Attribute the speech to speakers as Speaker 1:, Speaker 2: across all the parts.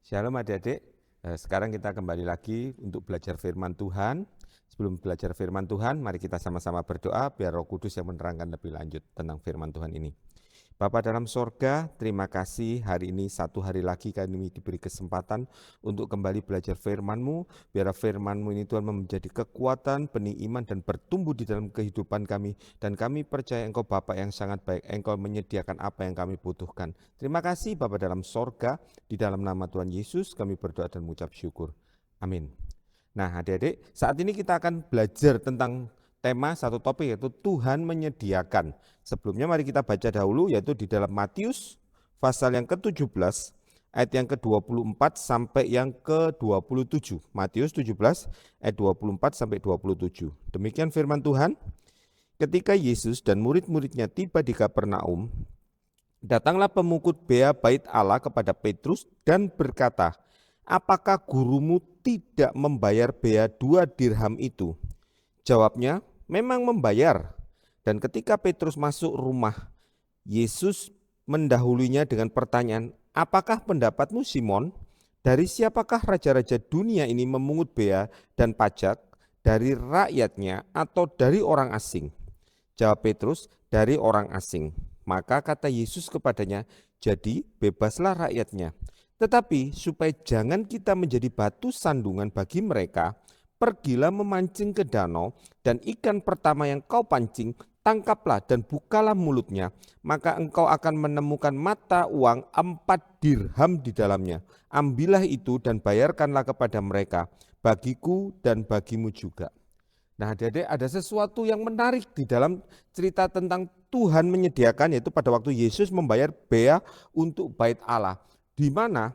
Speaker 1: Shalom adik-adik, sekarang kita kembali lagi untuk belajar firman Tuhan. Sebelum belajar firman Tuhan, mari kita sama-sama berdoa biar Roh Kudus yang menerangkan lebih lanjut tentang firman Tuhan ini. Bapa dalam sorga, terima kasih hari ini satu hari lagi kami diberi kesempatan untuk kembali belajar firman-Mu. Biar firman-Mu ini Tuhan menjadi kekuatan, benih iman dan bertumbuh di dalam kehidupan kami. Dan kami percaya Engkau Bapa yang sangat baik, Engkau menyediakan apa yang kami butuhkan. Terima kasih Bapa dalam sorga, di dalam nama Tuhan Yesus kami berdoa dan mengucap syukur. Amin. Nah adik-adik, saat ini kita akan belajar tentang tema satu topik yaitu Tuhan menyediakan. Sebelumnya mari kita baca dahulu yaitu di dalam Matius pasal yang ke-17 ayat yang ke-24 sampai yang ke-27. Matius 17 ayat 24 sampai 27. Demikian firman Tuhan. Ketika Yesus dan murid-muridnya tiba di Kapernaum, datanglah pemungut bea bait Allah kepada Petrus dan berkata, "Apakah gurumu tidak membayar bea 2 dirham itu?" Jawabnya, "Memang membayar." Dan ketika Petrus masuk rumah, Yesus mendahulunya dengan pertanyaan, "Apakah pendapatmu Simon? Dari siapakah raja-raja dunia ini memungut bea dan pajak? Dari rakyatnya atau dari orang asing?" Jawab Petrus, "Dari orang asing." Maka kata Yesus kepadanya, "Jadi bebaslah rakyatnya. Tetapi supaya jangan kita menjadi batu sandungan bagi mereka, pergilah memancing ke danau, dan ikan pertama yang kau pancing, tangkaplah dan bukalah mulutnya, maka engkau akan menemukan mata uang 4 dirham di dalamnya. Ambillah itu dan bayarkanlah kepada mereka, bagiku dan bagimu juga." Nah adik-adik, ada sesuatu yang menarik di dalam cerita tentang Tuhan menyediakan, yaitu pada waktu Yesus membayar bea untuk bait Allah, di mana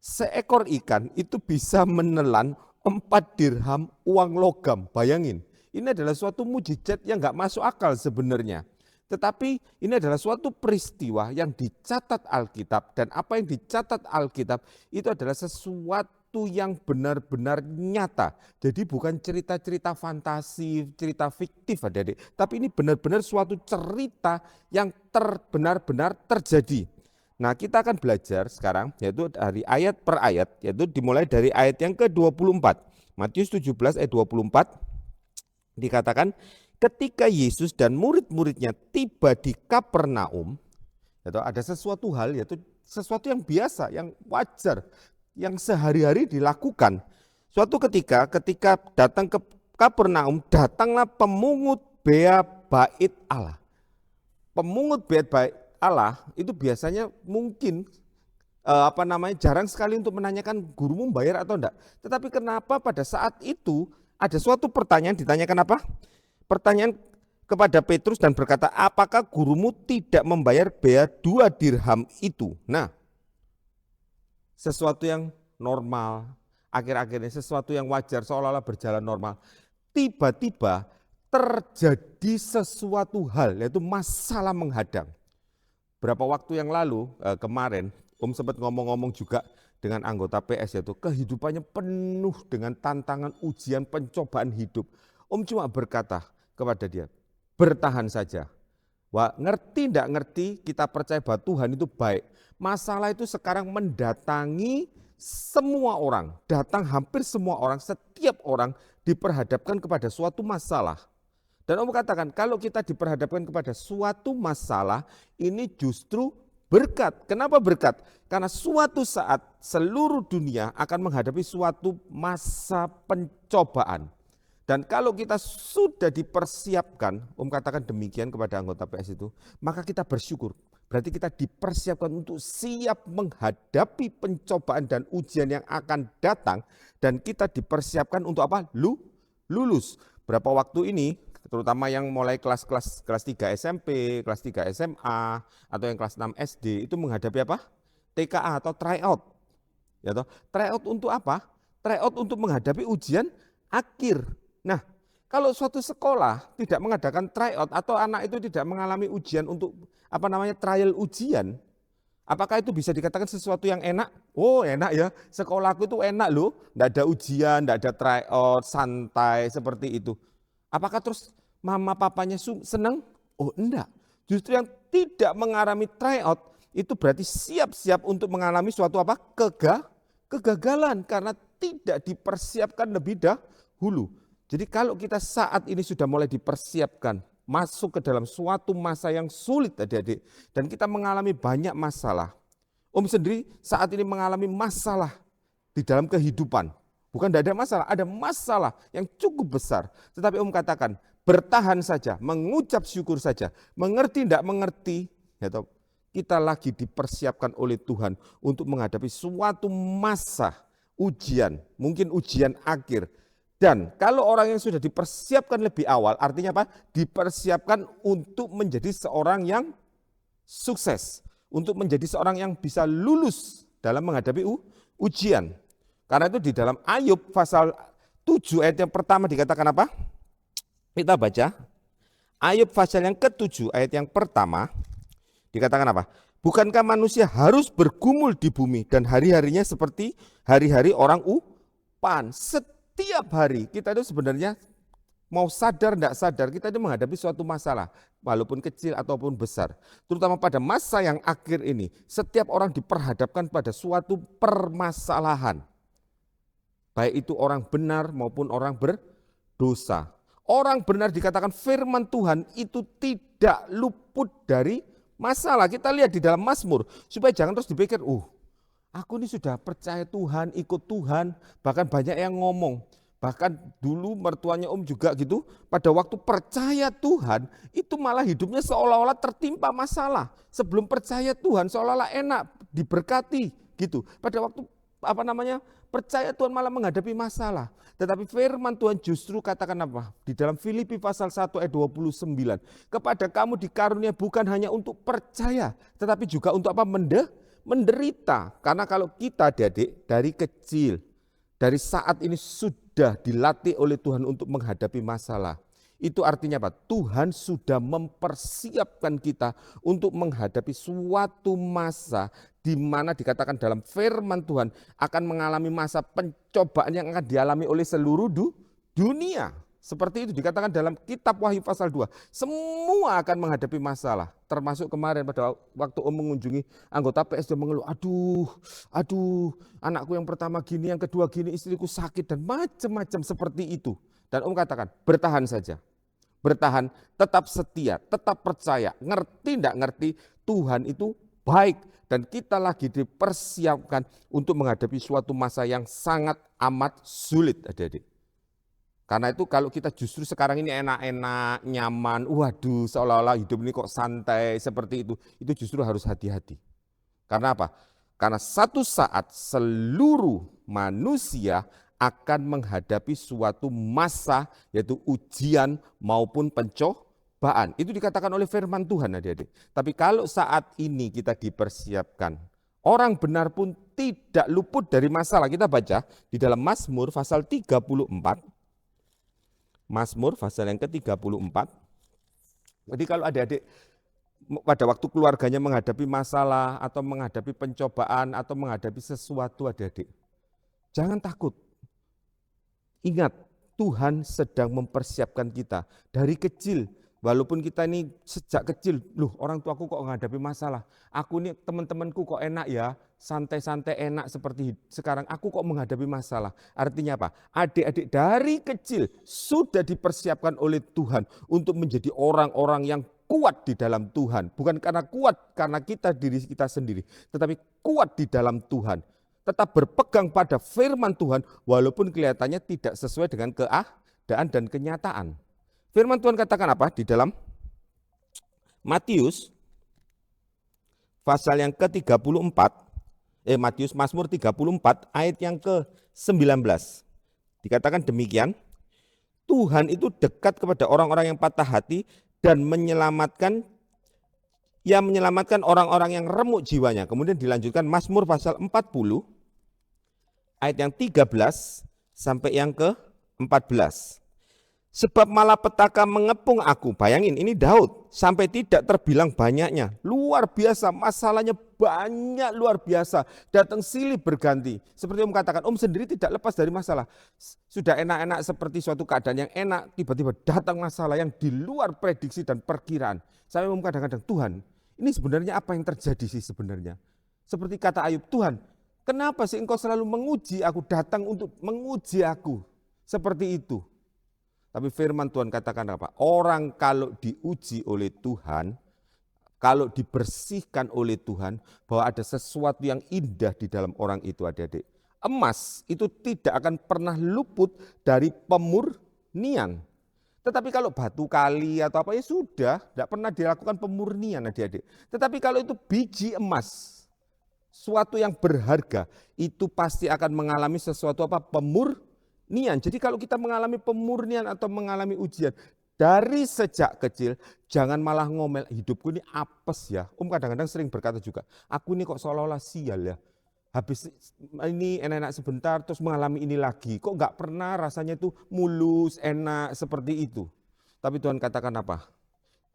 Speaker 1: seekor ikan itu bisa menelan 4 dirham uang logam. Bayangin, ini adalah suatu mujizat yang gak masuk akal sebenarnya. Tetapi ini adalah suatu peristiwa yang dicatat Alkitab, dan apa yang dicatat Alkitab itu adalah sesuatu yang benar-benar nyata. Jadi bukan cerita-cerita fantasi, cerita fiktif adik-adik, tapi ini benar-benar suatu cerita yang benar-benar terjadi. Nah kita akan belajar sekarang yaitu dari ayat per ayat, yaitu dimulai dari ayat yang ke-24. Matius 17 ayat 24 dikatakan, ketika Yesus dan murid-muridnya tiba di Kapernaum, yaitu ada sesuatu hal, yaitu sesuatu yang biasa, yang wajar, yang sehari-hari dilakukan. Suatu ketika datang ke Kapernaum, datanglah pemungut bea bait Allah. Pemungut bea bait Allah itu biasanya mungkin jarang sekali untuk menanyakan, "Gurumu bayar atau enggak?" Tetapi kenapa pada saat itu ada suatu pertanyaan ditanyakan apa? Pertanyaan kepada Petrus dan berkata, "Apakah gurumu tidak membayar bea 2 dirham itu?" Nah, sesuatu yang normal, akhir-akhirnya sesuatu yang wajar, seolah-olah berjalan normal. Tiba-tiba terjadi sesuatu hal, yaitu masalah menghadang. Berapa waktu yang lalu, kemarin, Om sempat ngomong-ngomong juga dengan anggota PS, yaitu kehidupannya penuh dengan tantangan, ujian, pencobaan hidup. Om cuma berkata kepada dia, bertahan saja. Wah, ngerti enggak ngerti, kita percaya bahwa Tuhan itu baik. Masalah itu sekarang mendatangi semua orang, datang hampir semua orang, setiap orang diperhadapkan kepada suatu masalah. Dan Om katakan, kalau kita diperhadapkan kepada suatu masalah, ini justru berkat. Kenapa berkat? Karena suatu saat seluruh dunia akan menghadapi suatu masa pencobaan. Dan kalau kita sudah dipersiapkan, Om katakan demikian kepada anggota PS itu, maka kita bersyukur. Berarti kita dipersiapkan untuk siap menghadapi pencobaan dan ujian yang akan datang, dan kita dipersiapkan untuk apa? Lulus. Berapa waktu ini, terutama yang mulai kelas 3 SMP, kelas 3 SMA, atau yang kelas 6 SD, itu menghadapi apa? TKA atau tryout. Ya toh? Tryout untuk apa? Tryout untuk menghadapi ujian akhir. Nah, kalau suatu sekolah tidak mengadakan tryout atau anak itu tidak mengalami ujian untuk trial ujian, apakah itu bisa dikatakan sesuatu yang enak? Oh enak ya, sekolahku itu enak loh, tidak ada ujian, tidak ada tryout, santai seperti itu. Apakah terus mama papanya senang? Oh enggak, justru yang tidak mengalami tryout itu berarti siap-siap untuk mengalami suatu apa? Kegagalan karena tidak dipersiapkan lebih dahulu. Jadi kalau kita saat ini sudah mulai dipersiapkan, masuk ke dalam suatu masa yang sulit adik-adik, dan kita mengalami banyak masalah. Om sendiri saat ini mengalami masalah di dalam kehidupan. Bukan tidak ada masalah yang cukup besar. Tetapi Om katakan, bertahan saja, mengucap syukur saja, mengerti tidak mengerti, ya toh, kita lagi dipersiapkan oleh Tuhan untuk menghadapi suatu masa ujian, mungkin ujian akhir. Dan kalau orang yang sudah dipersiapkan lebih awal, artinya apa? Dipersiapkan untuk menjadi seorang yang sukses, untuk menjadi seorang yang bisa lulus dalam menghadapi ujian. Karena itu di dalam Ayub pasal 7 ayat yang pertama dikatakan apa? Kita baca. Ayub pasal yang ke-7 ayat yang pertama dikatakan apa? Bukankah manusia harus bergumul di bumi dan hari-harinya seperti hari-hari orang upan? Setiap hari kita itu sebenarnya mau sadar tidak sadar kita itu menghadapi suatu masalah, walaupun kecil ataupun besar. Terutama pada masa yang akhir ini, setiap orang diperhadapkan pada suatu permasalahan. Baik itu orang benar maupun orang berdosa. Orang benar dikatakan firman Tuhan itu tidak luput dari masalah. Kita lihat di dalam Mazmur, supaya jangan terus dipikir, aku ini sudah percaya Tuhan, ikut Tuhan, bahkan banyak yang ngomong. Bahkan dulu mertuanya Om juga gitu, pada waktu percaya Tuhan, itu malah hidupnya seolah-olah tertimpa masalah. Sebelum percaya Tuhan seolah-olah enak, diberkati gitu. Pada waktu percaya Tuhan malah menghadapi masalah. Tetapi firman Tuhan justru katakan apa? Di dalam Filipi pasal 1 ayat 29. Kepada kamu dikarunia bukan hanya untuk percaya, tetapi juga untuk apa? Menderita. Karena kalau kita adik dari kecil, dari saat ini sudah dilatih oleh Tuhan untuk menghadapi masalah. Itu artinya apa? Tuhan sudah mempersiapkan kita untuk menghadapi suatu masa di mana dikatakan dalam firman Tuhan akan mengalami masa pencobaan yang akan dialami oleh seluruh dunia. Seperti itu dikatakan dalam kitab Wahyu pasal 2. Semua akan menghadapi masalah. Termasuk kemarin pada waktu Om mengunjungi anggota PS, dia mengeluh, aduh, anakku yang pertama gini, yang kedua gini, istriku sakit dan macam-macam seperti itu. Dan Om katakan, bertahan saja. Bertahan, tetap setia, tetap percaya, ngerti tidak ngerti, Tuhan itu baik. Dan kita lagi dipersiapkan untuk menghadapi suatu masa yang sangat amat sulit, adik-adik. Karena itu kalau kita justru sekarang ini enak-enak, nyaman, waduh seolah-olah hidup ini kok santai seperti itu justru harus hati-hati. Karena apa? Karena satu saat seluruh manusia akan menghadapi suatu masa yaitu ujian maupun pencobaan. Itu dikatakan oleh firman Tuhan adik-adik. Tapi kalau saat ini kita dipersiapkan, orang benar pun tidak luput dari masalah. Kita baca di dalam Mazmur pasal 34. Mazmur pasal yang ke-34. Jadi kalau adik-adik pada waktu keluarganya menghadapi masalah atau menghadapi pencobaan atau menghadapi sesuatu adik-adik, jangan takut. Ingat, Tuhan sedang mempersiapkan kita dari kecil. Walaupun kita ini sejak kecil, orang tuaku kok menghadapi masalah. Aku ini teman-temanku kok enak ya, santai-santai enak seperti sekarang. Aku kok menghadapi masalah. Artinya apa? Adik-adik dari kecil sudah dipersiapkan oleh Tuhan untuk menjadi orang-orang yang kuat di dalam Tuhan. Bukan karena kuat karena kita diri kita sendiri, tetapi kuat di dalam Tuhan. Tetap berpegang pada firman Tuhan walaupun kelihatannya tidak sesuai dengan keadaan dan kenyataan. Firman Tuhan katakan apa? Di dalam Matius pasal yang ke-34, Mazmur 34 ayat yang ke-19. Dikatakan demikian, Tuhan itu dekat kepada orang-orang yang patah hati dan menyelamatkan orang-orang yang remuk jiwanya. Kemudian dilanjutkan Mazmur pasal 40 ayat yang 13 sampai yang ke-14. Sebab malapetaka mengepung aku. Bayangin, ini Daud sampai tidak terbilang banyaknya. Luar biasa, masalahnya banyak, luar biasa. Datang silih berganti. Seperti Om katakan, Om sendiri tidak lepas dari masalah. Sudah enak-enak seperti suatu keadaan yang enak, tiba-tiba datang masalah yang di luar prediksi dan perkiraan. Saya Om kadang-kadang, Tuhan, ini sebenarnya apa yang terjadi sih sebenarnya? Seperti kata Ayub, Tuhan, kenapa sih Engkau selalu menguji aku, datang untuk menguji aku? Seperti itu. Tapi firman Tuhan katakan apa? Orang kalau diuji oleh Tuhan, kalau dibersihkan oleh Tuhan, bahwa ada sesuatu yang indah di dalam orang itu, adik-adik. Emas itu tidak akan pernah luput dari pemurnian. Tetapi kalau batu kali atau apa ya sudah, tidak pernah dilakukan pemurnian, adik-adik. Tetapi kalau itu biji emas, suatu yang berharga, itu pasti akan mengalami sesuatu apa? Pemurnian. Jadi kalau kita mengalami pemurnian atau mengalami ujian dari sejak kecil, jangan malah ngomel, hidupku ini apes ya. Kadang-kadang sering berkata juga, aku ini kok seolah-olah sial ya. Habis ini enak-enak sebentar terus mengalami ini lagi. Kok nggak pernah rasanya itu mulus, enak seperti itu. Tapi Tuhan katakan apa?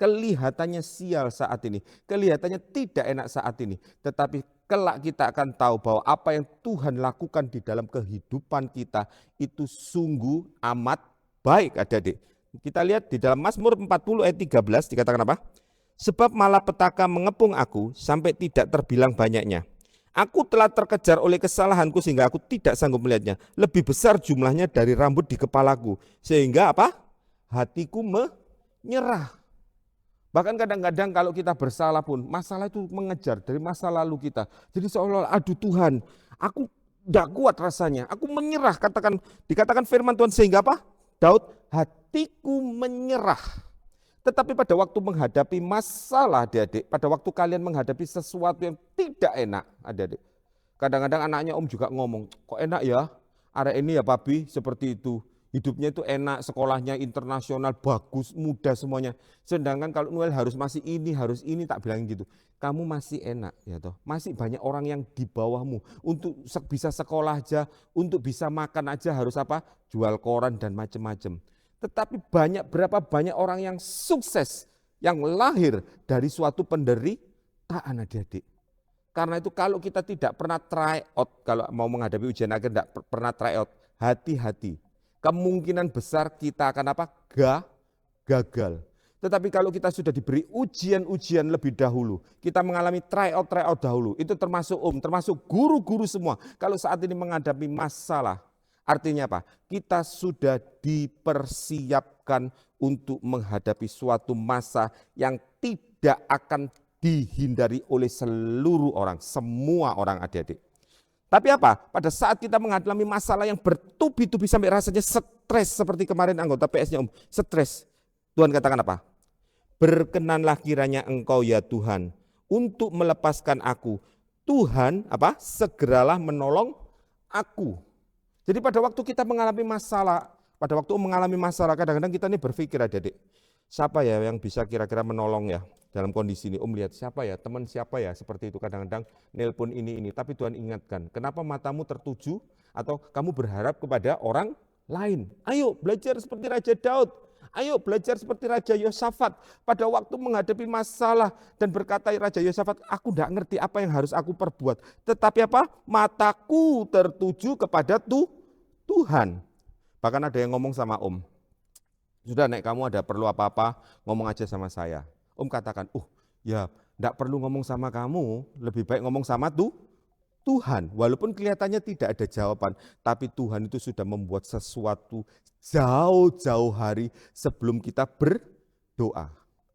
Speaker 1: Kelihatannya sial saat ini, kelihatannya tidak enak saat ini, tetapi kelak kita akan tahu bahwa apa yang Tuhan lakukan di dalam kehidupan kita itu sungguh amat baik, adik-adik. Kita lihat di dalam Mazmur 40 ayat 13 dikatakan apa? Sebab malapetaka mengepung aku sampai tidak terbilang banyaknya. Aku telah terkejar oleh kesalahanku sehingga aku tidak sanggup melihatnya. Lebih besar jumlahnya dari rambut di kepalaku. Sehingga apa? Hatiku menyerah. Bahkan kadang-kadang kalau kita bersalah pun, masalah itu mengejar dari masa lalu kita. Jadi seolah-olah, aduh Tuhan, aku tidak kuat rasanya, aku menyerah. Dikatakan firman Tuhan sehingga apa? Daud, hatiku menyerah. Tetapi pada waktu menghadapi masalah, adik-adik, pada waktu kalian menghadapi sesuatu yang tidak enak, adik-adik. Kadang-kadang anaknya Om juga ngomong, kok enak ya, area ini ya Papi, seperti itu. Hidupnya itu enak, sekolahnya internasional, bagus, mudah semuanya. Sedangkan kalau Noel harus ini, tak bilang gitu. Kamu masih enak, ya toh. Masih banyak orang yang di bawahmu. Untuk bisa sekolah aja, untuk bisa makan aja harus apa? Jual koran dan macam-macam. Tetapi berapa banyak orang yang sukses, yang lahir dari suatu penderitaan, adik-adik. Karena itu kalau kita tidak pernah try out, kalau mau menghadapi ujian akhir tidak pernah try out, hati-hati. Kemungkinan besar kita akan apa? Gagal. Tetapi kalau kita sudah diberi ujian-ujian lebih dahulu, kita mengalami try out dahulu, itu termasuk termasuk guru-guru semua. Kalau saat ini menghadapi masalah, artinya apa? Kita sudah dipersiapkan untuk menghadapi suatu masa yang tidak akan dihindari oleh seluruh orang, semua orang, adik-adik. Tapi apa? Pada saat kita mengalami masalah yang bertubi-tubi sampai rasanya stres seperti kemarin anggota PS-nya stres. Tuhan katakan apa? Berkenanlah kiranya Engkau ya Tuhan untuk melepaskan aku. Tuhan apa? Segeralah menolong aku. Jadi pada waktu kita mengalami masalah, kadang-kadang kita ini berpikir, adik-adik, siapa ya yang bisa kira-kira menolong ya dalam kondisi ini? Lihat siapa ya, teman siapa ya, seperti itu. Kadang-kadang nelpon ini. Tapi Tuhan ingatkan, kenapa matamu tertuju atau kamu berharap kepada orang lain? Ayo belajar seperti Raja Daud. Ayo belajar seperti Raja Yosafat. Pada waktu menghadapi masalah dan berkata Raja Yosafat, aku tidak ngerti apa yang harus aku perbuat. Tetapi apa? Mataku tertuju kepada Tuhan. Bahkan ada yang ngomong sama Om, sudah Nek, kamu ada perlu apa-apa ngomong aja sama saya. Om katakan, ya tidak perlu ngomong sama kamu, lebih baik ngomong sama Tuhan. Walaupun kelihatannya tidak ada jawaban, tapi Tuhan itu sudah membuat sesuatu jauh-jauh hari sebelum kita berdoa.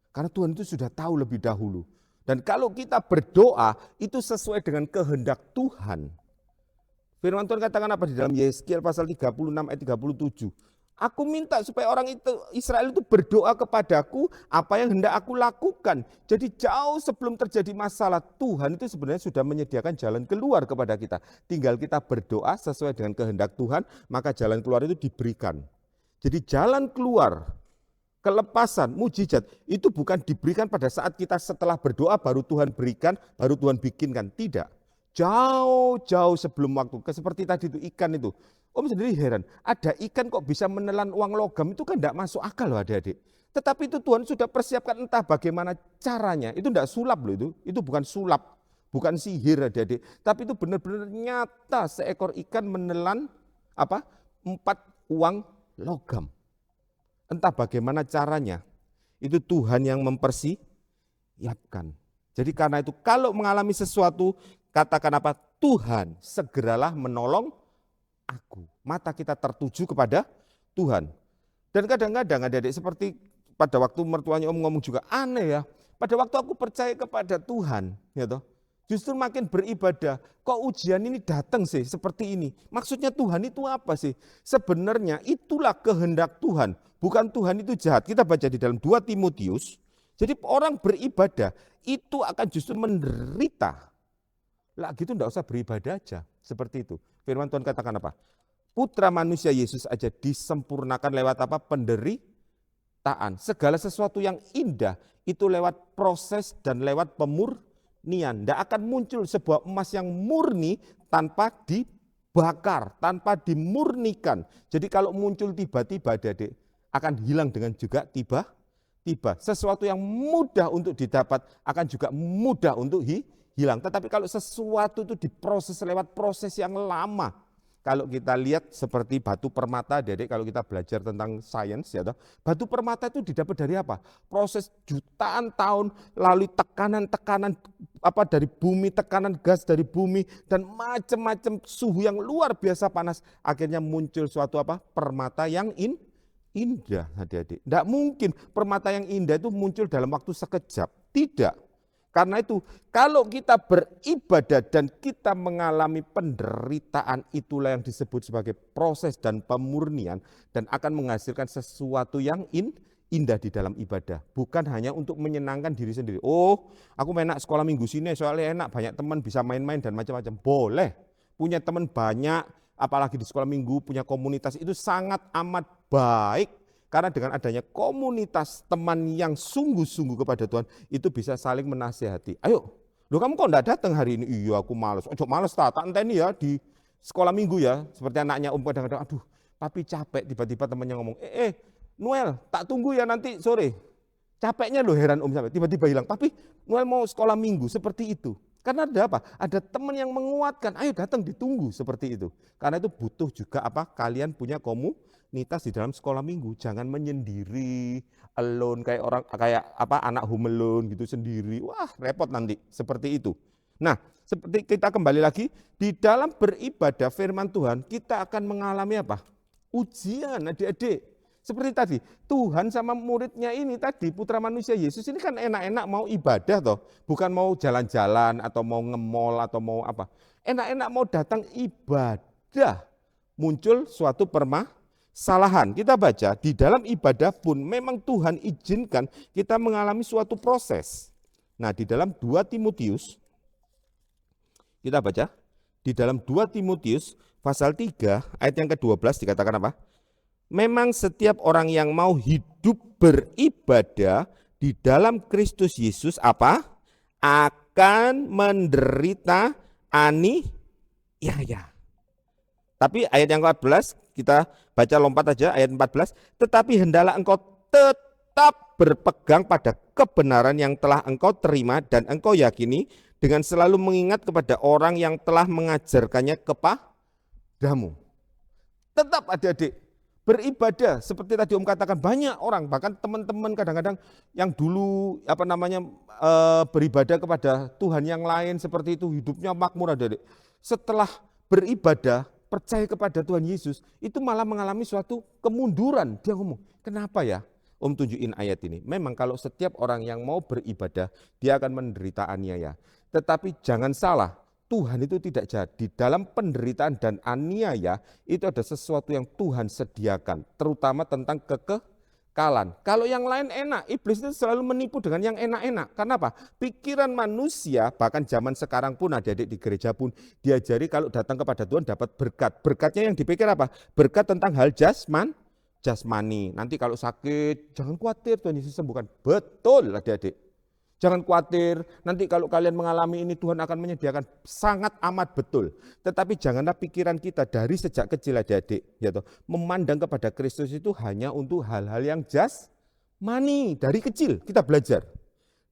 Speaker 1: Karena Tuhan itu sudah tahu lebih dahulu. Dan kalau kita berdoa, itu sesuai dengan kehendak Tuhan. Firman Tuhan katakan apa di dalam Yeskiel pasal 36 ayat 37. Aku minta supaya orang Israel itu berdoa kepadaku apa yang hendak aku lakukan. Jadi jauh sebelum terjadi masalah, Tuhan itu sebenarnya sudah menyediakan jalan keluar kepada kita. Tinggal kita berdoa sesuai dengan kehendak Tuhan, maka jalan keluar itu diberikan. Jadi jalan keluar, kelepasan, mujizat itu bukan diberikan pada saat kita setelah berdoa baru Tuhan berikan, baru Tuhan bikinkan. Tidak. Jauh-jauh sebelum waktu, seperti tadi itu ikan itu. Om sendiri heran, ada ikan kok bisa menelan uang logam, itu kan tidak masuk akal loh adik-adik. Tetapi itu Tuhan sudah persiapkan entah bagaimana caranya, itu tidak sulap loh itu bukan sulap, bukan sihir adik-adik. Tapi itu benar-benar nyata seekor ikan menelan 4 uang logam. Entah bagaimana caranya, itu Tuhan yang mempersiapkan. Jadi karena itu kalau mengalami sesuatu, katakan apa? Tuhan segeralah menolong aku. Mata kita tertuju kepada Tuhan. Dan kadang-kadang adik-adik seperti pada waktu mertuanya Om ngomong juga aneh ya. Pada waktu aku percaya kepada Tuhan, ya toh, justru makin beribadah. Kok ujian ini datang sih seperti ini? Maksudnya Tuhan itu apa sih? Sebenarnya itulah kehendak Tuhan. Bukan Tuhan itu jahat. Kita baca di dalam 2 Timotius. Jadi orang beribadah itu akan justru menderita. Lah gitu enggak usah beribadah aja. Seperti itu. Firman Tuhan katakan apa? Putra manusia Yesus aja disempurnakan lewat apa? Penderitaan. Segala sesuatu yang indah itu lewat proses dan lewat pemurnian. Tidak akan muncul sebuah emas yang murni tanpa dibakar, tanpa dimurnikan. Jadi kalau muncul tiba-tiba adik-adik akan hilang dengan juga tiba-tiba. Sesuatu yang mudah untuk didapat akan juga mudah untuk hilang. Tetapi kalau sesuatu itu diproses lewat proses yang lama, kalau kita lihat seperti batu permata, Dedek, kalau kita belajar tentang sains, ya toh, batu permata itu didapat dari apa? Proses jutaan tahun, lalu tekanan-tekanan dari bumi, tekanan gas dari bumi, dan macam-macam suhu yang luar biasa panas, akhirnya muncul suatu permata yang indah, adik-adik. Tidak mungkin permata yang indah itu muncul dalam waktu sekejap, tidak. Karena itu kalau kita beribadah dan kita mengalami penderitaan, itulah yang disebut sebagai proses dan pemurnian dan akan menghasilkan sesuatu yang indah di dalam ibadah. Bukan hanya untuk menyenangkan diri sendiri. Oh, aku enak sekolah minggu sini soalnya enak, banyak teman bisa main-main dan macam-macam. Boleh, punya teman banyak, apalagi di sekolah minggu punya komunitas itu sangat amat baik. Karena dengan adanya komunitas teman yang sungguh-sungguh kepada Tuhan, itu bisa saling menasihati. Ayo, loh kamu kok enggak datang hari ini? Iya aku malas. Ojo malas tak enteni ya di sekolah minggu ya. Seperti anaknya kadang-kadang, aduh papi capek. Tiba-tiba temannya ngomong, Noel tak tunggu ya nanti sore. Capeknya loh heran sampai tiba-tiba hilang. Papi Noel mau sekolah minggu, seperti itu. Karena ada apa? Ada teman yang menguatkan, ayo datang ditunggu seperti itu. Karena itu butuh juga kalian punya komunitas di dalam sekolah minggu. Jangan menyendiri, alone kayak anak home alone gitu sendiri. Wah, repot nanti seperti itu. Nah, seperti kita kembali lagi di dalam beribadah firman Tuhan, kita akan mengalami ujian, adik-adik. Seperti tadi, Tuhan sama muridnya ini tadi, putra manusia Yesus ini kan enak-enak mau ibadah toh. Bukan mau jalan-jalan atau mau nge-mall atau mau apa. Enak-enak mau datang ibadah. Muncul suatu permasalahan. Kita baca, di dalam ibadah pun memang Tuhan izinkan kita mengalami suatu proses. Nah di dalam 2 Timotius, kita baca, di dalam 2 Timotius pasal 3 ayat yang ke-12 dikatakan apa? Memang setiap orang yang mau hidup beribadah di dalam Kristus Yesus akan menderita aniaya. Tapi ayat yang ke-14 kita baca lompat aja ayat 14. Tetapi hendaklah engkau tetap berpegang pada kebenaran yang telah engkau terima dan engkau yakini dengan selalu mengingat kepada orang yang telah mengajarkannya kepadamu. Tetap adik-adik beribadah seperti tadi Om katakan, banyak orang bahkan teman-teman kadang-kadang yang dulu beribadah kepada Tuhan yang lain seperti itu hidupnya makmur adik-adik. Setelah beribadah percaya kepada Tuhan Yesus itu malah mengalami suatu kemunduran. Dia ngomong, kenapa ya? Om tunjukin ayat ini. Memang kalau setiap orang yang mau beribadah dia akan menderita aniaya. Tetapi jangan salah, Tuhan itu tidak jahat. Di dalam penderitaan dan aniaya itu ada sesuatu yang Tuhan sediakan, terutama tentang kekekalan. Kalau yang lain enak, iblis itu selalu menipu dengan yang enak-enak. Karena apa? Pikiran manusia, bahkan zaman sekarang pun adik-adik di gereja pun diajari kalau datang kepada Tuhan dapat berkat. Berkatnya yang dipikir apa? Berkat tentang hal jasmani. Nanti kalau sakit, jangan khawatir Tuhan Yesus sembuhkan. Betul adik-adik. Jangan khawatir, nanti kalau kalian mengalami ini Tuhan akan menyediakan, sangat amat betul. Tetapi janganlah pikiran kita dari sejak kecil adik-adik, ya toh, memandang kepada Kristus itu hanya untuk hal-hal yang jasmani. Dari kecil kita belajar.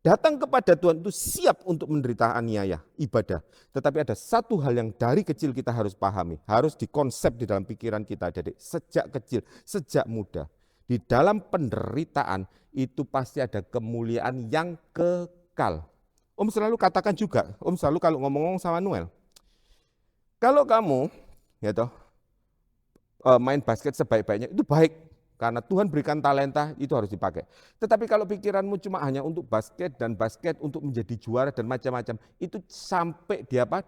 Speaker 1: Datang kepada Tuhan itu siap untuk menderita aniaya, ibadah. Tetapi ada satu hal yang dari kecil kita harus pahami, harus dikonsep di dalam pikiran kita adik-adik, sejak kecil, sejak muda. Di dalam penderitaan itu pasti ada kemuliaan yang kekal. Om selalu katakan juga, Om selalu kalau ngomong-ngomong sama Noel, kalau kamu ya toh, main basket sebaik-baiknya itu baik, karena Tuhan berikan talenta itu harus dipakai. Tetapi kalau pikiranmu cuma hanya untuk basket dan basket untuk menjadi juara dan macam-macam, itu sampai di apa?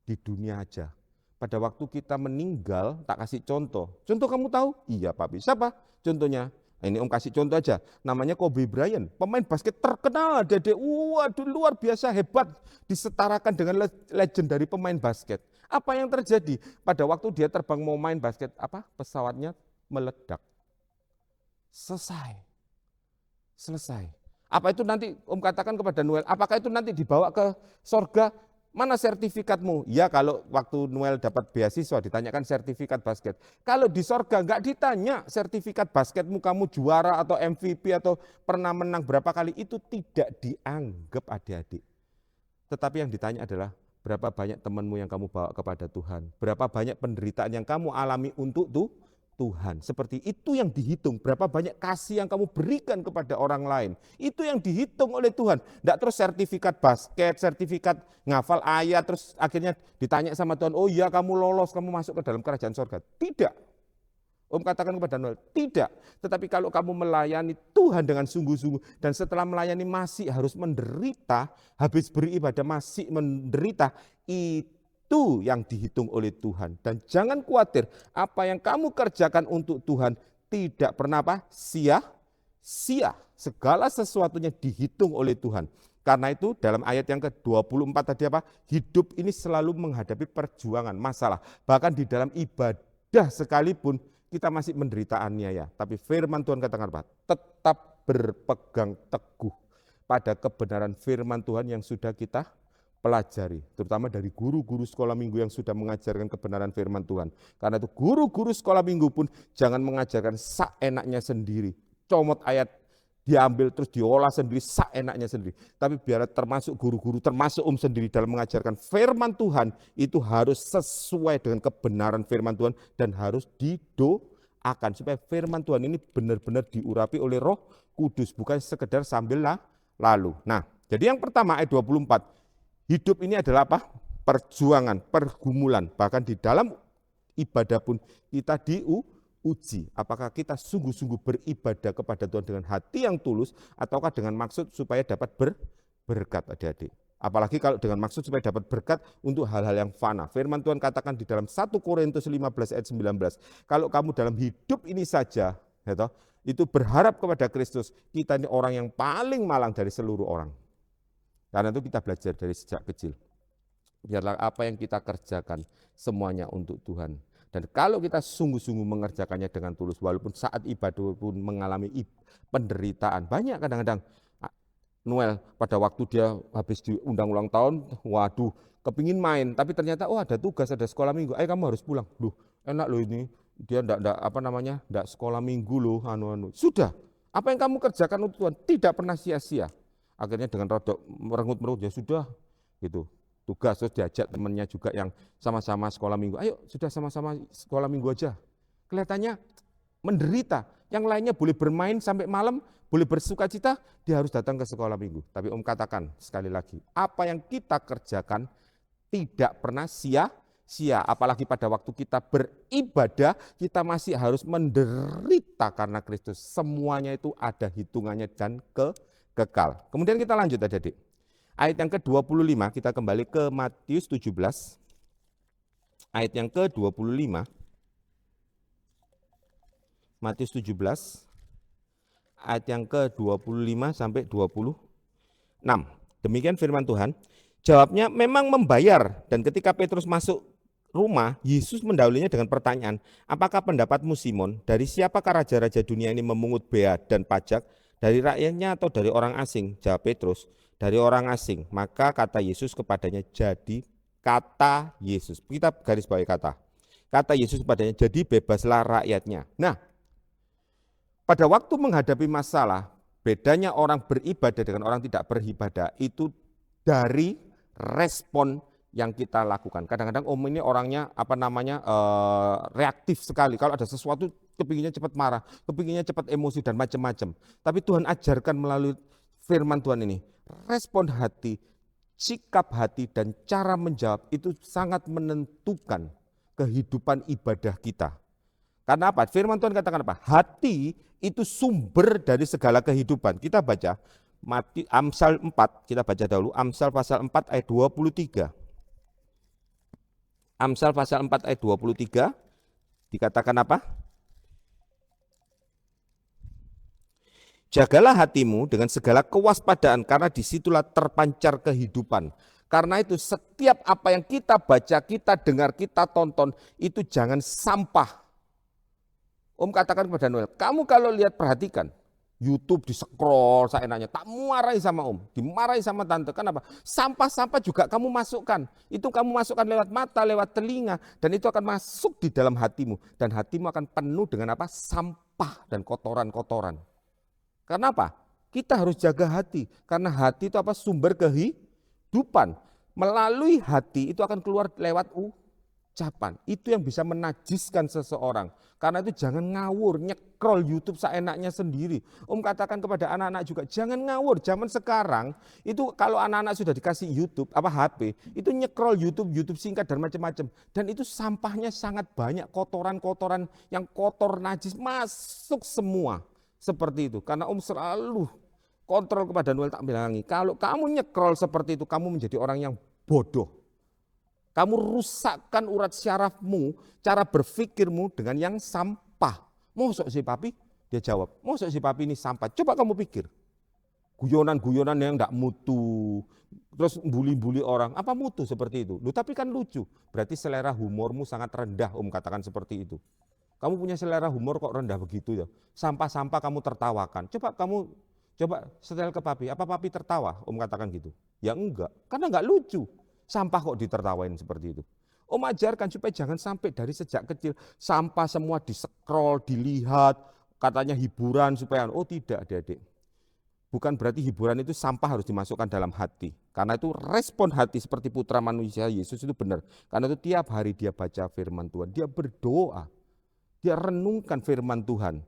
Speaker 1: Di dunia aja. Pada waktu kita meninggal, tak kasih contoh. Contoh kamu tahu? Iya Papi. Siapa contohnya? Nah, ini Om kasih contoh aja. Namanya Kobe Bryant. Pemain basket terkenal. Dede. Waduh luar biasa hebat. Disetarakan dengan legend dari pemain basket. Apa yang terjadi? Pada waktu dia terbang mau main basket, apa? Pesawatnya meledak. Selesai. Apa itu nanti Om katakan kepada Noel? Apakah itu nanti dibawa ke sorga? Mana sertifikatmu? Ya kalau waktu Noel dapat beasiswa ditanyakan sertifikat basket. Kalau di sorga enggak ditanya sertifikat basketmu, kamu juara atau MVP atau pernah menang berapa kali, itu tidak dianggap adik-adik. Tetapi yang ditanya adalah berapa banyak temanmu yang kamu bawa kepada Tuhan. Berapa banyak penderitaan yang kamu alami untuk Tuhan. Seperti itu yang dihitung, berapa banyak kasih yang kamu berikan kepada orang lain. Itu yang dihitung oleh Tuhan. Tidak terus sertifikat basket, sertifikat ngafal ayat, terus akhirnya ditanya sama Tuhan, oh iya kamu lolos, kamu masuk ke dalam kerajaan surga. Tidak. Om katakan kepada Noel, tidak. Tetapi kalau kamu melayani Tuhan dengan sungguh-sungguh, dan setelah melayani masih harus menderita, habis beribadah masih menderita, itu yang dihitung oleh Tuhan. Dan jangan khawatir, apa yang kamu kerjakan untuk Tuhan tidak pernah apa? Sia-sia. Segala sesuatunya dihitung oleh Tuhan. Karena itu dalam ayat yang ke-24 tadi apa? Hidup ini selalu menghadapi perjuangan, masalah. Bahkan di dalam ibadah sekalipun kita masih menderita aniaya. Tapi firman Tuhan katakan apa? Tetap berpegang teguh pada kebenaran firman Tuhan yang sudah kita pelajari, terutama dari guru-guru sekolah minggu yang sudah mengajarkan kebenaran firman Tuhan. Karena itu guru-guru sekolah minggu pun jangan mengajarkan seenaknya sendiri. Comot ayat diambil terus diolah sendiri seenaknya sendiri. Tapi biar termasuk guru-guru, termasuk sendiri dalam mengajarkan firman Tuhan, itu harus sesuai dengan kebenaran firman Tuhan dan harus didoakan supaya firman Tuhan ini benar-benar diurapi oleh Roh Kudus, bukan sekedar sambil lalu. Nah, jadi yang pertama ayat 24, hidup ini adalah apa? Perjuangan, pergumulan. Bahkan di dalam ibadah pun kita diuji. Apakah kita sungguh-sungguh beribadah kepada Tuhan dengan hati yang tulus, ataukah dengan maksud supaya dapat berkat adik-adik. Apalagi kalau dengan maksud supaya dapat berkat untuk hal-hal yang fana. Firman Tuhan katakan di dalam 1 Korintus 15 ayat 19. Kalau kamu dalam hidup ini saja, itu berharap kepada Kristus, kita ini orang yang paling malang dari seluruh orang. Karena itu kita belajar dari sejak kecil. Biarlah apa yang kita kerjakan semuanya untuk Tuhan. Dan kalau kita sungguh-sungguh mengerjakannya dengan tulus, walaupun saat ibadah pun mengalami penderitaan. Banyak kadang-kadang Noel pada waktu dia habis diundang ulang tahun, waduh kepingin main. Tapi ternyata ada tugas, ada sekolah minggu. Kamu harus pulang. Loh enak loh ini, dia enggak sekolah minggu loh. Sudah, apa yang kamu kerjakan untuk Tuhan tidak pernah sia-sia. Akhirnya dengan rodok merengut-merut, ya sudah gitu. Tugas, terus diajak temannya juga yang sama-sama sekolah minggu. Ayo sudah sama-sama sekolah minggu aja. Kelihatannya menderita. Yang lainnya boleh bermain sampai malam, boleh bersuka cita, dia harus datang ke sekolah minggu. Tapi Om katakan sekali lagi, apa yang kita kerjakan tidak pernah sia-sia. Apalagi pada waktu kita beribadah, kita masih harus menderita karena Kristus. Semuanya itu ada hitungannya dan kekal. Kemudian kita lanjut adik-adik. Ayat yang ke-25, kita kembali ke Matius 17. Ayat yang ke-25. Matius 17. Ayat yang ke-25 sampai 26. Demikian firman Tuhan. Jawabnya memang membayar, dan ketika Petrus masuk rumah, Yesus mendahulunya dengan pertanyaan, apakah pendapatmu Simon, dari siapakah raja-raja dunia ini memungut bea dan pajak? Dari rakyatnya atau dari orang asing? Jawab Petrus, dari orang asing. Maka kata Yesus kepadanya, jadi kata Yesus. Kita garis bawahi kata. Kata Yesus kepadanya, jadi bebaslah rakyatnya. Nah, pada waktu menghadapi masalah, bedanya orang beribadah dengan orang tidak beribadah itu dari respon yang kita lakukan. Kadang-kadang ini orangnya reaktif sekali. Kalau ada sesuatu kepinginnya cepat marah, kepinginnya cepat emosi dan macam-macam. Tapi Tuhan ajarkan melalui firman Tuhan ini, respon hati, sikap hati dan cara menjawab itu sangat menentukan kehidupan ibadah kita. Karena apa? Firman Tuhan katakan apa? Hati itu sumber dari segala kehidupan. Kita baca Amsal 4, kita baca dahulu Amsal pasal 4 ayat 23. Amsal pasal 4 ayat 23 dikatakan apa? Jagalah hatimu dengan segala kewaspadaan karena disitulah terpancar kehidupan. Karena itu setiap apa yang kita baca, kita dengar, kita tonton itu jangan sampah. Om katakan kepada Noel, kamu kalau lihat perhatikan, YouTube di-scroll seenaknya, tak marahi sama Om, dimarahi sama Tante. Kenapa? Sampah-sampah juga kamu masukkan. Itu kamu masukkan lewat mata, lewat telinga, dan itu akan masuk di dalam hatimu. Dan hatimu akan penuh dengan apa? Sampah dan kotoran-kotoran. Kenapa? Kita harus jaga hati, karena hati itu apa? Sumber kehidupan. Melalui hati itu akan keluar lewat ucapan. Itu yang bisa menajiskan seseorang. Karena itu jangan ngawur, nyekrol YouTube seenaknya sendiri. Om katakan kepada anak-anak juga, jangan ngawur. Zaman sekarang itu kalau anak-anak sudah dikasih YouTube, HP, itu nyekrol YouTube singkat dan macam-macam. Dan itu sampahnya sangat banyak, kotoran-kotoran yang kotor, najis, masuk semua. Seperti itu, karena Om selalu kontrol kepada Noel, tak bilangi, kalau kamu nyekrol seperti itu, kamu menjadi orang yang bodoh. Kamu rusakkan urat syarafmu, cara berpikirmu dengan yang sampah. Mosok si papi? Dia jawab, mosok si papi ini sampah? Coba kamu pikir. Guyonan-guyonan yang enggak mutu, terus bully-bully orang, apa mutu seperti itu? Loh, tapi kan lucu, berarti selera humormu sangat rendah, Om katakan seperti itu. Kamu punya selera humor kok rendah begitu ya? Sampah-sampah kamu tertawakan. Coba setel ke papi, apa papi tertawa? Om katakan gitu. Ya enggak, karena enggak lucu. Sampah kok ditertawain seperti itu. Om ajarkan supaya jangan sampai dari sejak kecil sampah semua di-scroll, dilihat, katanya hiburan supaya tidak adik-adik. Bukan berarti hiburan itu sampah harus dimasukkan dalam hati. Karena itu respon hati seperti putra manusia Yesus itu benar. Karena itu tiap hari dia baca firman Tuhan, dia berdoa, dia renungkan firman Tuhan.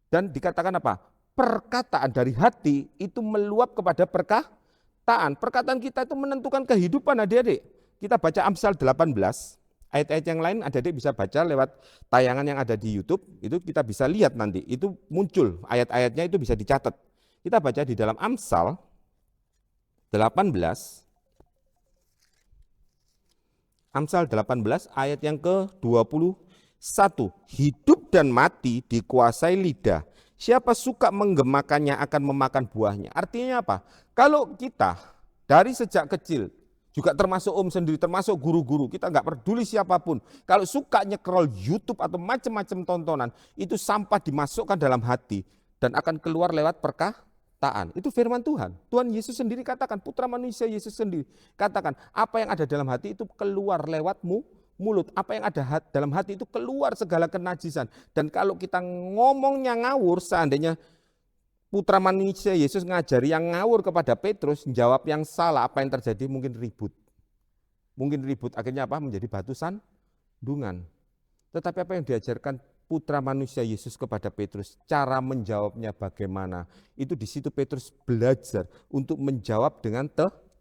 Speaker 1: Dan dikatakan apa? Perkataan dari hati itu meluap kepada perkataan. Perkataan kita itu menentukan kehidupan adik-adik. Kita baca Amsal 18, ayat-ayat yang lain adik-adik bisa baca lewat tayangan yang ada di YouTube, itu kita bisa lihat nanti, itu muncul, ayat-ayatnya itu bisa dicatat. Kita baca di dalam Amsal 18, Amsal 18 ayat yang ke-21, hidup dan mati dikuasai lidah. Siapa suka menggemakannya akan memakan buahnya. Artinya apa? Kalau kita dari sejak kecil, juga termasuk Om sendiri, termasuk guru-guru, kita nggak peduli siapapun. Kalau suka nyekrol YouTube atau macam-macam tontonan, itu sampah dimasukkan dalam hati dan akan keluar lewat perkataan. Itu firman Tuhan. Tuhan Yesus sendiri katakan, putra manusia Yesus sendiri katakan, apa yang ada dalam hati itu keluar lewat mulut. Apa yang ada dalam hati itu keluar segala kenajisan. Dan kalau kita ngomongnya ngawur, seandainya putra manusia Yesus ngajari yang ngawur kepada Petrus, jawab yang salah, apa yang terjadi? Mungkin ribut. Akhirnya apa? Menjadi batu sandungan. Tetapi apa yang diajarkan putra manusia Yesus kepada Petrus, cara menjawabnya bagaimana? Itu di situ Petrus belajar untuk menjawab dengan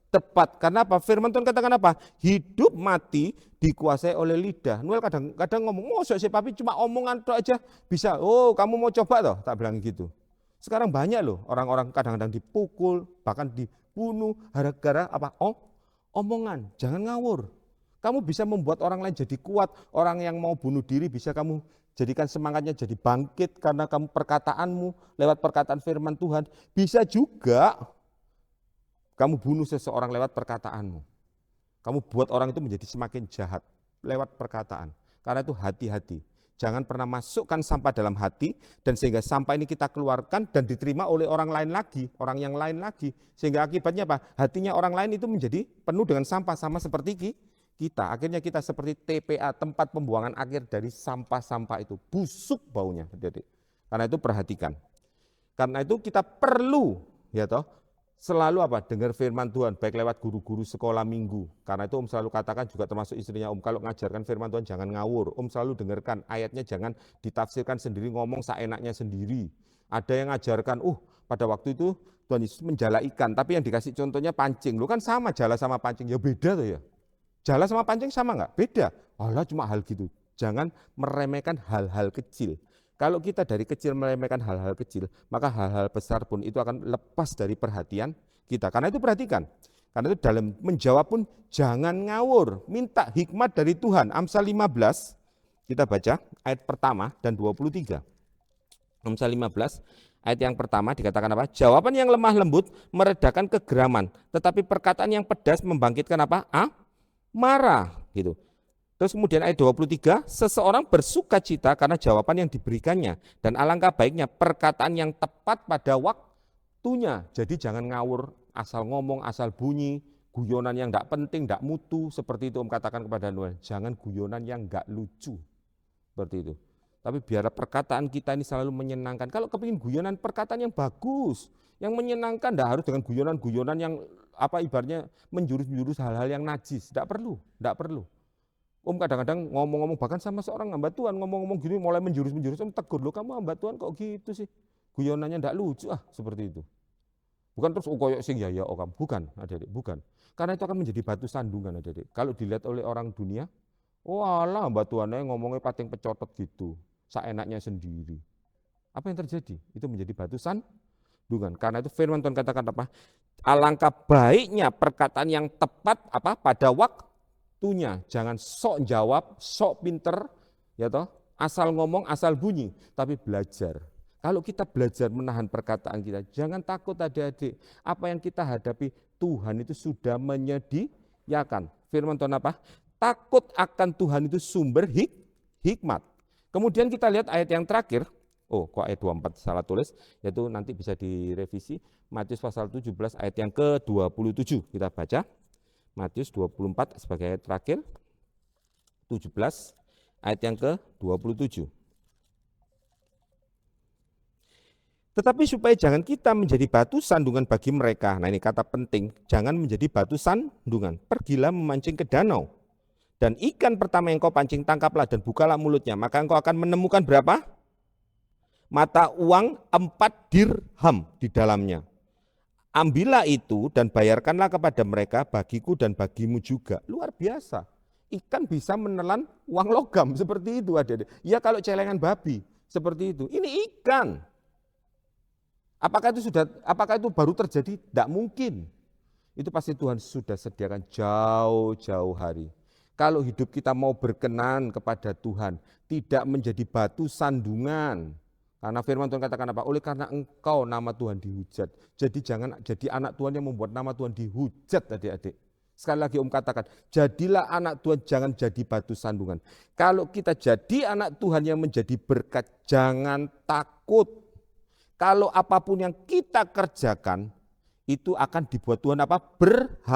Speaker 1: tepat. Karena apa? Firman Tuhan katakan apa? Hidup mati dikuasai oleh lidah. Noel kadang ngomong, mosok si papi cuma omongan itu aja bisa. Oh, kamu mau coba toh? Tak bilang gitu. Sekarang banyak loh orang-orang kadang-kadang dipukul, bahkan dibunuh gara-gara apa? Omongan. Jangan ngawur. Kamu bisa membuat orang lain jadi kuat. Orang yang mau bunuh diri bisa kamu jadikan semangatnya jadi bangkit karena kamu perkataanmu lewat perkataan firman Tuhan. Bisa juga kamu bunuh seseorang lewat perkataanmu. Kamu buat orang itu menjadi semakin jahat lewat perkataan. Karena itu hati-hati. Jangan pernah masukkan sampah dalam hati, dan sehingga sampah ini kita keluarkan dan diterima oleh orang lain lagi, orang yang lain lagi. Sehingga akibatnya apa? Hatinya orang lain itu menjadi penuh dengan sampah, sama seperti kita. Akhirnya kita seperti TPA, tempat pembuangan akhir dari sampah-sampah itu. Busuk baunya. Karena itu perhatikan. Karena itu kita perlu, ya toh, selalu apa? Dengar firman Tuhan, baik lewat guru-guru sekolah minggu. Karena itu Om selalu katakan, juga termasuk istrinya Om, kalau ngajarkan firman Tuhan jangan ngawur. Om selalu dengarkan, ayatnya jangan ditafsirkan sendiri, ngomong seenaknya sendiri. Ada yang ngajarkan, pada waktu itu Tuhan Yesus menjala ikan, tapi yang dikasih contohnya pancing. Lu kan sama jala sama pancing, ya beda tuh ya. Jala sama pancing sama nggak? Beda. Alah cuma hal gitu. Jangan meremehkan hal-hal kecil. Kalau kita dari kecil meremehkan hal-hal kecil, maka hal-hal besar pun itu akan lepas dari perhatian kita. Karena itu perhatikan. Karena itu dalam menjawab pun jangan ngawur. Minta hikmat dari Tuhan. Amsal 15, kita baca ayat pertama dan 23. Amsal 15, ayat yang pertama dikatakan apa? Jawaban yang lemah lembut meredakan kegeraman, tetapi perkataan yang pedas membangkitkan apa? Marah. Gitu. Terus kemudian ayat 23, seseorang bersuka cita karena jawaban yang diberikannya, dan alangkah baiknya perkataan yang tepat pada waktunya. Jadi jangan ngawur, asal ngomong, asal bunyi, guyonan yang tidak penting, tidak mutu, seperti itu Om katakan kepada Noel. Jangan guyonan yang enggak lucu, seperti itu. Tapi biar perkataan kita ini selalu menyenangkan. Kalau kepingin guyonan, perkataan yang bagus, yang menyenangkan, tidak harus dengan guyonan-guyonan yang ibaratnya menjurus-jurus hal-hal yang najis. Tidak perlu. Om kadang-kadang ngomong-ngomong, bahkan sama seorang hamba Tuhan ngomong-ngomong gini, mulai menjurus-menjurus, Om tegur, loh kamu hamba Tuhan kok gitu sih, guyonannya enggak lucu, seperti itu. Bukan terus koyok sing ya kamu, bukan adik-adik, bukan. Karena itu akan menjadi batu sandungan adik-adik. Kalau dilihat oleh orang dunia, alah hamba Tuhannya ngomongnya pating pecotot gitu, seenaknya sendiri. Apa yang terjadi? Itu menjadi batu sandungan. Karena itu firman Tuhan katakan apa? Alangkah baiknya perkataan yang tepat pada waktunya. Jangan sok jawab, sok pinter, ya toh, asal ngomong, asal bunyi, tapi belajar. Kalau kita belajar menahan perkataan kita, jangan takut adik-adik. Apa yang kita hadapi, Tuhan itu sudah menyediakan. Firman Tuhan apa? Takut akan Tuhan itu sumber hikmat. Kemudian kita lihat ayat yang terakhir. Kok ayat 24 salah tulis, yaitu nanti bisa direvisi. Matius pasal 17 ayat yang ke-27 kita baca. Matius 24 sebagai ayat terakhir, 17 ayat yang ke-27. Tetapi supaya jangan kita menjadi batu sandungan bagi mereka. Nah ini kata penting, jangan menjadi batu sandungan. Pergilah memancing ke danau. Dan ikan pertama yang kau pancing tangkaplah dan bukalah mulutnya. Maka engkau akan menemukan berapa? Mata uang 4 dirham di dalamnya. Ambillah itu dan bayarkanlah kepada mereka, bagiku dan bagimu juga. Luar biasa. Ikan bisa menelan uang logam seperti itu adik-adik. Ya kalau celengan babi seperti itu. Ini ikan. Apakah itu baru terjadi? Tidak mungkin. Itu pasti Tuhan sudah sediakan jauh-jauh hari. Kalau hidup kita mau berkenan kepada Tuhan, tidak menjadi batu sandungan. Karena firman Tuhan katakan apa? Oleh karena engkau nama Tuhan dihujat. Jadi jangan jadi anak Tuhan yang membuat nama Tuhan dihujat adik-adik. Sekali lagi Om katakan, jadilah anak Tuhan, jangan jadi batu sandungan. Kalau kita jadi anak Tuhan yang menjadi berkat, jangan takut. Kalau apapun yang kita kerjakan, itu akan dibuat Tuhan berhasil.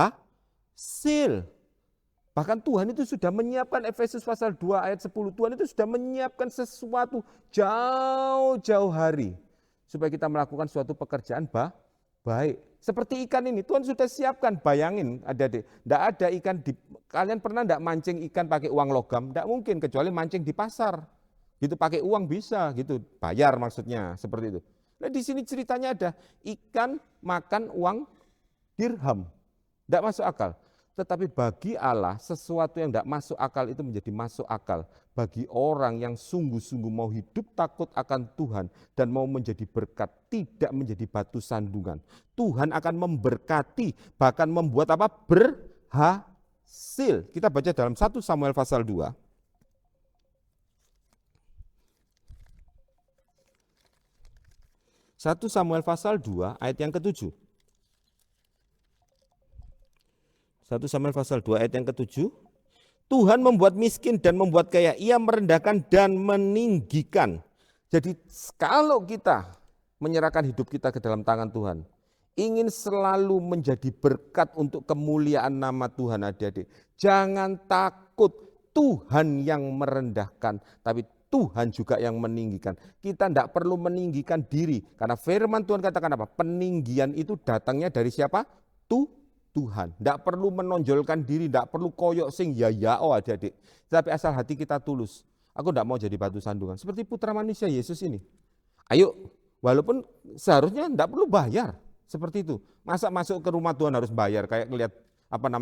Speaker 1: Bahkan Tuhan itu sudah menyiapkan, Efesus pasal 2 ayat 10, Tuhan itu sudah menyiapkan sesuatu jauh-jauh hari. Supaya kita melakukan suatu pekerjaan baik. Seperti ikan ini, Tuhan sudah siapkan, bayangin adik-adik. Tidak ada ikan, kalian pernah tidak mancing ikan pakai uang logam? Tidak mungkin, kecuali mancing di pasar. Gitu pakai uang bisa, gitu bayar maksudnya, seperti itu. Nah di sini ceritanya ada, ikan makan uang dirham. Tidak masuk akal. Tetapi bagi Allah sesuatu yang tidak masuk akal itu menjadi masuk akal. Bagi orang yang sungguh-sungguh mau hidup takut akan Tuhan dan mau menjadi berkat, tidak menjadi batu sandungan. Tuhan akan memberkati, bahkan membuat berhasil. Kita baca dalam 1 Samuel pasal 2. 1 Samuel pasal 2 ayat yang ke-7. 1 Samuel pasal 2 ayat yang ke-7, Tuhan membuat miskin dan membuat kaya. Ia merendahkan dan meninggikan. Jadi kalau kita menyerahkan hidup kita ke dalam tangan Tuhan, ingin selalu menjadi berkat untuk kemuliaan nama Tuhan, adik-adik, jangan takut. Tuhan yang merendahkan, tapi Tuhan juga yang meninggikan. Kita tidak perlu meninggikan diri, karena firman Tuhan katakan apa? Peninggian itu datangnya dari siapa? Tuhan. Tidak perlu menonjolkan diri, tidak perlu koyok sing ya oh adik-adik. Tapi asal hati kita tulus. Aku tidak mau jadi batu sandungan. Seperti putra manusia Yesus ini. Ayo, walaupun seharusnya tidak perlu bayar. Seperti itu. Masa masuk ke rumah Tuhan harus bayar, kayak ngelihat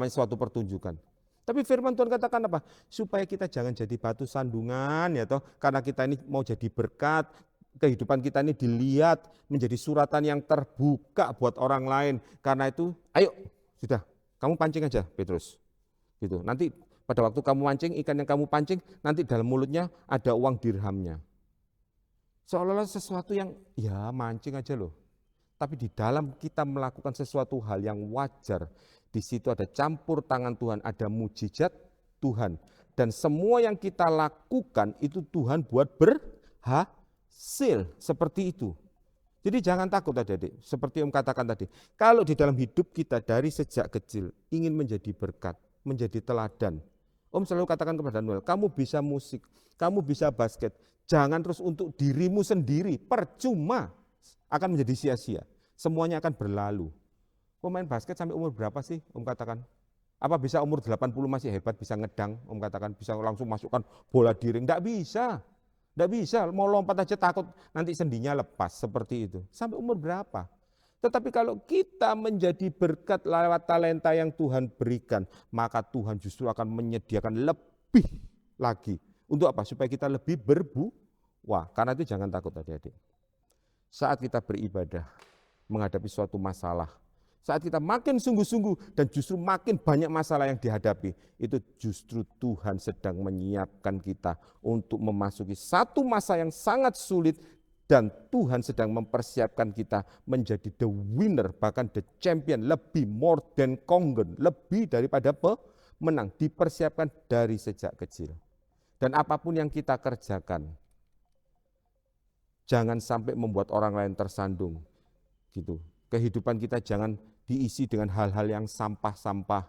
Speaker 1: suatu pertunjukan. Tapi firman Tuhan katakan apa? Supaya kita jangan jadi batu sandungan ya toh, karena kita ini mau jadi berkat, kehidupan kita ini dilihat menjadi suratan yang terbuka buat orang lain. Karena itu, ayo sudah, kamu pancing aja Petrus. Gitu. Nanti pada waktu kamu mancing, ikan yang kamu pancing, nanti dalam mulutnya ada uang dirhamnya. Seolah-olah sesuatu yang ya mancing aja loh. Tapi di dalam kita melakukan sesuatu hal yang wajar, di situ ada campur tangan Tuhan, ada mujizat Tuhan. Dan semua yang kita lakukan itu Tuhan buat berhasil, seperti itu. Jadi jangan takut adik-adik, seperti Om katakan tadi. Kalau di dalam hidup kita dari sejak kecil ingin menjadi berkat, menjadi teladan. Om selalu katakan kepada Noel, kamu bisa musik, kamu bisa basket. Jangan terus untuk dirimu sendiri, percuma, akan menjadi sia-sia. Semuanya akan berlalu. Pemain basket sampai umur berapa sih Om katakan? Apa bisa umur 80 masih hebat, bisa ngedang, Om katakan, bisa langsung masukkan bola di ring? Tidak bisa. Tidak bisa, mau lompat aja takut nanti sendinya lepas, seperti itu. Sampai umur berapa? Tetapi kalau kita menjadi berkat lewat talenta yang Tuhan berikan, maka Tuhan justru akan menyediakan lebih lagi. Untuk apa? Supaya kita lebih berbuah. Karena itu jangan takut adik-adik. Saat kita beribadah, menghadapi suatu masalah, saat kita makin sungguh-sungguh dan justru makin banyak masalah yang dihadapi, itu justru Tuhan sedang menyiapkan kita untuk memasuki satu masa yang sangat sulit, dan Tuhan sedang mempersiapkan kita menjadi the winner, bahkan the champion, lebih more than conquer, lebih daripada pemenang, dipersiapkan dari sejak kecil. Dan apapun yang kita kerjakan, jangan sampai membuat orang lain tersandung. Gitu. Kehidupan kita jangan diisi dengan hal-hal yang sampah-sampah,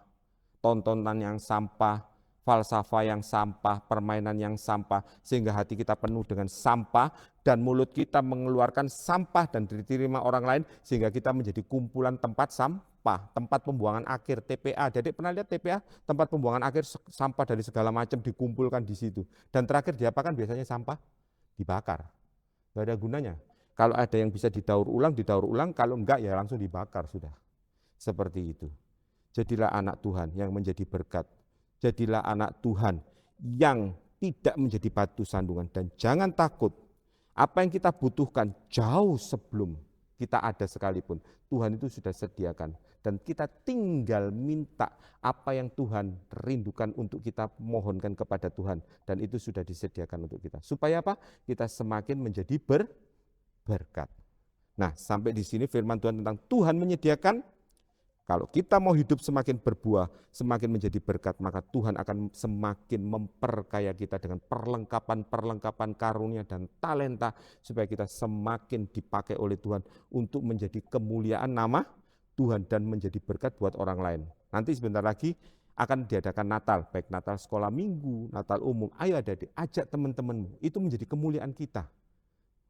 Speaker 1: tontonan yang sampah, falsafah yang sampah, permainan yang sampah, sehingga hati kita penuh dengan sampah dan mulut kita mengeluarkan sampah dan diterima orang lain, sehingga kita menjadi kumpulan tempat sampah, tempat pembuangan akhir, TPA. Jadi pernah lihat TPA, tempat pembuangan akhir sampah dari segala macam dikumpulkan di situ. Dan terakhir diapakan biasanya sampah? Dibakar. Tidak ada gunanya. Kalau ada yang bisa didaur ulang, kalau enggak ya langsung dibakar sudah. Seperti itu. Jadilah anak Tuhan yang menjadi berkat. Jadilah anak Tuhan yang tidak menjadi batu sandungan. Dan jangan takut, apa yang kita butuhkan jauh sebelum kita ada sekalipun, Tuhan itu sudah sediakan. Dan kita tinggal minta apa yang Tuhan rindukan untuk kita mohonkan kepada Tuhan. Dan itu sudah disediakan untuk kita. Supaya apa? Kita semakin menjadi berkat. Nah, sampai di sini firman Tuhan tentang Tuhan menyediakan. Kalau kita mau hidup semakin berbuah, semakin menjadi berkat, maka Tuhan akan semakin memperkaya kita dengan perlengkapan karunia dan talenta, supaya kita semakin dipakai oleh Tuhan untuk menjadi kemuliaan nama Tuhan dan menjadi berkat buat orang lain. Nanti sebentar lagi akan diadakan Natal, baik Natal sekolah minggu, Natal umum. Ayo adik-adik, ajak teman-temanmu, itu menjadi kemuliaan kita.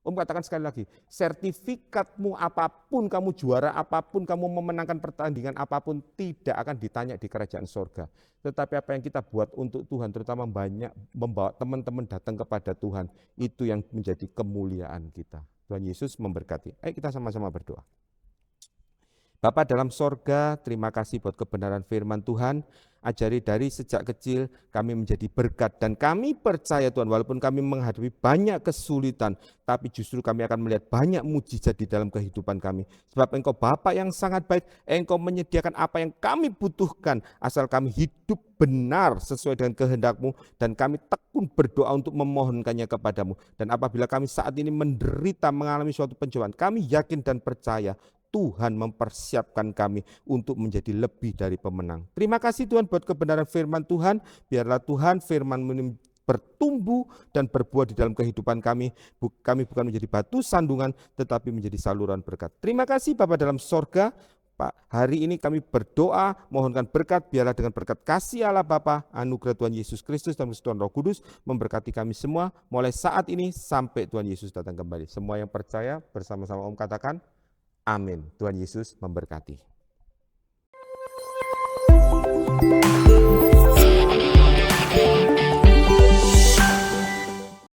Speaker 1: Om katakan sekali lagi, sertifikatmu apapun, kamu juara apapun, kamu memenangkan pertandingan apapun, tidak akan ditanya di kerajaan sorga. Tetapi apa yang kita buat untuk Tuhan, terutama banyak membawa teman-teman datang kepada Tuhan, itu yang menjadi kemuliaan kita. Tuhan Yesus memberkati. Ayo kita sama-sama berdoa. Bapa dalam sorga, terima kasih buat kebenaran firman Tuhan. Ajari dari sejak kecil kami menjadi berkat, dan kami percaya Tuhan, walaupun kami menghadapi banyak kesulitan, tapi justru kami akan melihat banyak mujizat di dalam kehidupan kami. Sebab Engkau Bapa yang sangat baik, Engkau menyediakan apa yang kami butuhkan, asal kami hidup benar sesuai dengan kehendak-Mu, dan kami tekun berdoa untuk memohonkannya kepadamu. Dan apabila kami saat ini menderita, mengalami suatu pencobaan, kami yakin dan percaya Tuhan mempersiapkan kami untuk menjadi lebih dari pemenang. Terima kasih Tuhan buat kebenaran firman Tuhan. Biarlah Tuhan firman ini bertumbuh dan berbuah di dalam kehidupan kami. Kami bukan menjadi batu sandungan, tetapi menjadi saluran berkat. Terima kasih Bapa dalam sorga. Pak, hari ini kami berdoa, mohonkan berkat, biarlah dengan berkat kasih Allah Bapa, anugerah Tuhan Yesus Kristus dan Tuhan Roh Kudus memberkati kami semua, mulai saat ini sampai Tuhan Yesus datang kembali. Semua yang percaya bersama-sama Om katakan, amin. Tuhan Yesus memberkati.